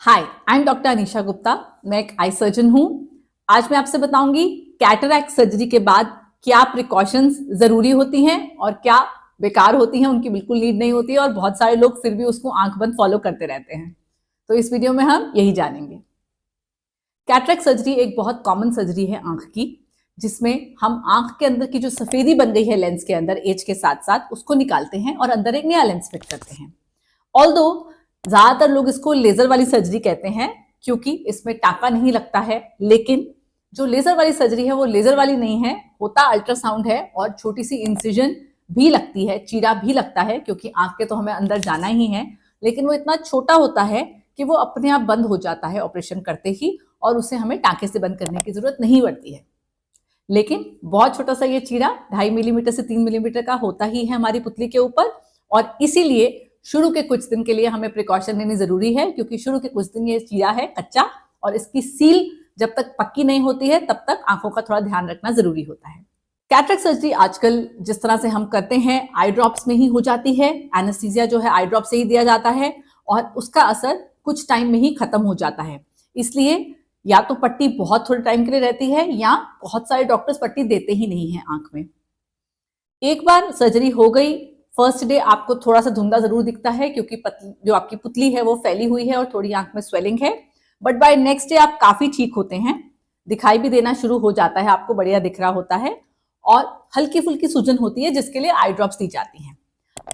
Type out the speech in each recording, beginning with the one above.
Hi, I am doctor Anisha Gupta. मैं एक eye surgeon हूँ। आज मैं आपसे बताऊंगी कैटरैक्ट सर्जरी के बाद क्या प्रिकॉशंस जरूरी होती हैं और क्या बेकार होती हैं, उनकी बिल्कुल नीड नहीं होती है और बहुत सारे लोग फिर भी उसको आंख बंद फॉलो करते रहते हैं। तो इस वीडियो में हम यही जानेंगे। कैटरैक्ट सर्जरी एक बहुत कॉमन सर्जरी है आंख की, जिसमें हम आंख के अंदर की जो सफेदी बन गई है लेंस के अंदर एज के साथ साथ उसको निकालते हैं और अंदर एक नया लेंस फिट करते हैं। ऑल्दो ज्यादातर लोग इसको लेजर वाली सर्जरी कहते हैं क्योंकि इसमें टाका नहीं लगता है, लेकिन जो लेजर वाली सर्जरी है वो लेजर वाली नहीं है, होता अल्ट्रासाउंड है और छोटी सी इंसिजन भी लगती है, चीरा भी लगता है क्योंकि आंख के तो हमें अंदर जाना ही है, लेकिन वो इतना छोटा होता है कि वो अपने आप बंद हो जाता है ऑपरेशन करते ही और उसे हमें टाके से बंद करने की जरूरत नहीं पड़ती है। लेकिन बहुत छोटा सा ये चीरा 2.5 मिलीमीटर से 3 मिलीमीटर का होता ही है हमारी पुतली के ऊपर, और इसीलिए शुरू के कुछ दिन के लिए हमें प्रिकॉशन लेनी जरूरी है क्योंकि शुरू के कुछ दिन ये चीरा है कच्चा और इसकी सील जब तक पक्की नहीं होती है तब तक आंखों का थोड़ा ध्यान रखना जरूरी होता है। कैटरैक्ट सर्जरी आजकल जिस तरह से हम करते हैं आई ड्रॉप्स में ही हो जाती है। एनेस्थीसिया जो है आई ड्रॉप से ही दिया जाता है और उसका असर कुछ टाइम में ही खत्म हो जाता है। इसलिए या तो पट्टी बहुत थोड़े टाइम के लिए रहती है या बहुत सारे डॉक्टर्स पट्टी देते ही नहीं है आंख में। एक बार सर्जरी हो गई, फर्स्ट डे आपको थोड़ा सा धुंधला जरूर दिखता है क्योंकि जो आपकी पुतली है वो फैली हुई है और थोड़ी आंख में स्वेलिंग है, बट बाय नेक्स्ट डे आप काफी ठीक होते हैं, दिखाई भी देना शुरू हो जाता है, आपको बढ़िया दिख रहा होता है और हल्की फुल्की सूजन होती है जिसके लिए आई ड्रॉप्स दी जाती हैं।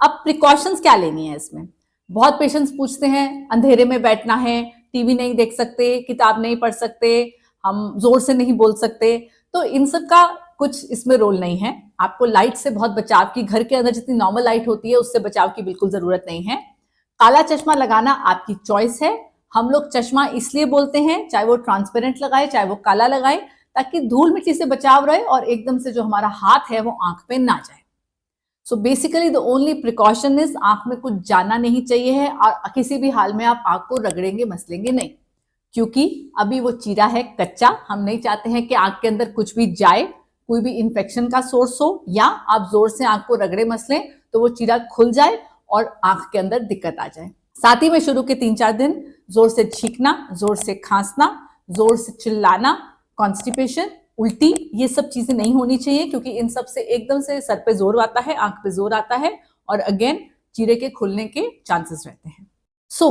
अब प्रिकॉशंस क्या लेनी है इसमें? बहुत पेशेंट्स पूछते हैं अंधेरे में बैठना है, टीवी नहीं देख सकते, किताब नहीं पढ़ सकते, हम जोर से नहीं बोल सकते, तो इन सब का कुछ इसमें रोल नहीं है। आपको लाइट से बहुत बचाव की, घर के अंदर जितनी नॉर्मल लाइट होती है उससे बचाव की बिल्कुल जरूरत नहीं है। काला चश्मा लगाना आपकी चॉइस है। हम लोग चश्मा इसलिए बोलते हैं, चाहे वो ट्रांसपेरेंट लगाए चाहे वो काला लगाए, ताकि धूल मिट्टी से बचाव रहे और एकदम से जो हमारा हाथ है वो आंख पे ना जाए। So basically the only precaution is आंख में कुछ जाना नहीं चाहिए है और किसी भी हाल में आप आंख को रगड़ेंगे मसलेंगे नहीं, क्योंकि अभी वो चीरा है कच्चा। हम नहीं चाहते हैं कि आंख के अंदर कुछ भी जाए, कोई भी इंफेक्शन का सोर्स हो या आप जोर से आंख को रगड़े मसलें तो वो चीरा खुल जाए और आंख के अंदर दिक्कत आ जाए। साथ ही में शुरू के 3-4 दिन जोर से छींकना, जोर से खांसना, जोर से चिल्लाना, कॉन्स्टिपेशन, उल्टी, ये सब चीजें नहीं होनी चाहिए क्योंकि इन सब से एकदम से सर पे जोर आता है, आंख पे जोर आता है और अगेन चीरे के खुलने के चांसेस रहते हैं। सो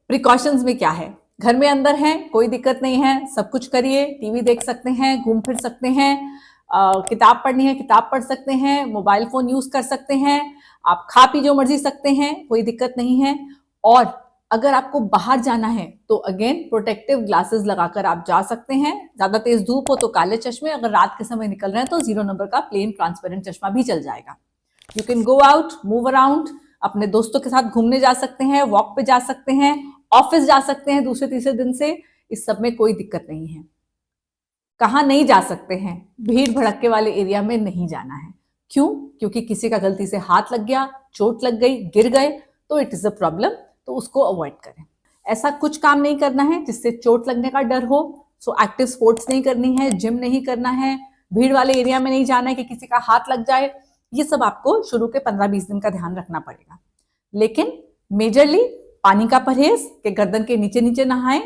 प्रिकॉशंस में क्या है? घर में अंदर है, कोई दिक्कत नहीं है, सब कुछ करिए, टीवी देख सकते हैं, घूम फिर सकते हैं, किताब पढ़नी है किताब पढ़ सकते हैं, मोबाइल फोन यूज कर सकते हैं, आप खा पी जो मर्जी सकते हैं, कोई दिक्कत नहीं है। और अगर आपको बाहर जाना है तो अगेन प्रोटेक्टिव ग्लासेस लगाकर आप जा सकते हैं। ज्यादा तेज धूप हो तो काले चश्मे, अगर रात के समय निकल रहे हैं तो 0 नंबर का प्लेन ट्रांसपेरेंट चश्मा भी चल जाएगा। You can go out, move around, अपने दोस्तों के साथ घूमने जा सकते हैं, वॉक पे जा सकते हैं, ऑफिस जा सकते हैं दूसरे तीसरे दिन से, इस सब में कोई दिक्कत नहीं है। कहाँ नहीं जा सकते हैं? भीड़ भड़के वाले एरिया में नहीं जाना है। क्यों? क्योंकि किसी का गलती से हाथ लग गया, चोट लग गई, गिर गए तो इट इज अ प्रॉब्लम, तो उसको अवॉइड करें। ऐसा कुछ काम नहीं करना है जिससे चोट लगने का डर हो। सो एक्टिव स्पोर्ट्स नहीं करनी है, जिम नहीं करना है, भीड़ वाले एरिया में नहीं जाना है कि किसी का हाथ लग जाए। ये सब आपको शुरू के 15-20 दिन का ध्यान रखना पड़ेगा। लेकिन मेजरली पानी का परहेज, के गर्दन के नीचे नीचे नहाएं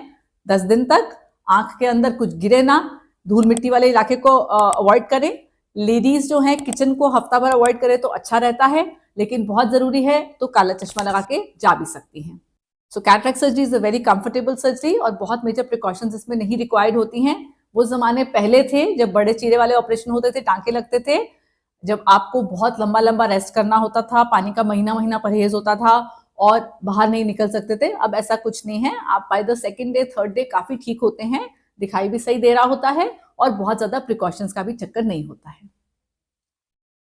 10 दिन तक, आंख के अंदर कुछ गिरे ना, धूल मिट्टी वाले इलाके को अवॉइड करें। लेडीज जो है किचन को हफ्ता भर अवॉइड करें तो अच्छा रहता है, लेकिन बहुत जरूरी है तो काला चश्मा लगा के जा भी सकती हैं। So cataract surgery is a very comfortable surgery और बहुत मेजर प्रिकॉशंस इसमें नहीं रिक्वायर्ड होती हैं। वो जमाने पहले थे जब बड़े चीरे वाले ऑपरेशन होते थे, टांके लगते थे, जब आपको बहुत लंबा लंबा रेस्ट करना होता था, पानी का महीना महीना परहेज होता था और बाहर नहीं निकल सकते थे। अब ऐसा कुछ नहीं है, आप by the 2nd day 3rd day काफी ठीक होते हैं, दिखाई भी सही दे रहा होता है और बहुत ज्यादा प्रिकॉशंस का भी चक्कर नहीं होता है।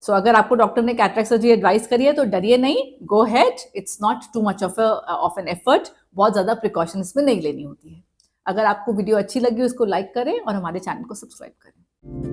सो अगर आपको डॉक्टर ने कैटरैक्ट सर्जरी एडवाइस करी है तो डरिए नहीं, go ahead, it's not too much of an effort, बहुत ज्यादा प्रिकॉशन इसमें नहीं लेनी होती है। अगर आपको वीडियो अच्छी लगी उसको लाइक करें और हमारे चैनल को सब्सक्राइब करें।